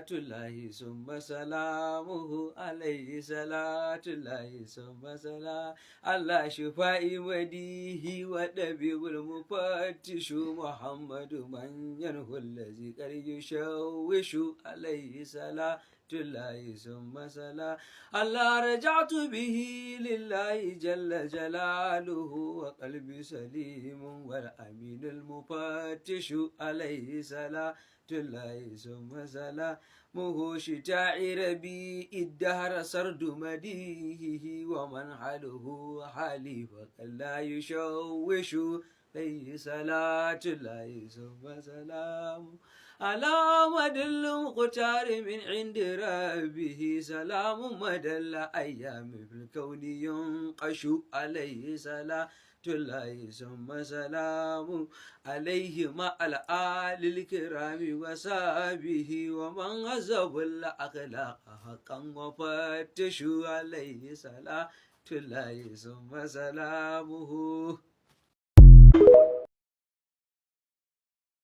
صلاة الله ثم سلامه عليه صلاة الله ثم سلام الله شفاء وديه ودبيب المفتش محمد من ينهو الذي قد يشوش عليه صلاة الله ثم سلام الله رجعت به لله جل جلاله وقلبي سليم والأمين المفتش عليه صلاة الله ثم سلام شتاع ربي الدهر سرد مديهه ومن حاله حالي وقد لا يشوش عليه صلاة الله ثم سلام على مدى المختار من عند ربه سلام مدى الأيام في الكون ينقش عليه صلاة الله ثم سلام عليه مع الآل الكرام وصحبه ومن هزب الأخلاق حقا وفتشوا عليه صلاة الله ثم سلامه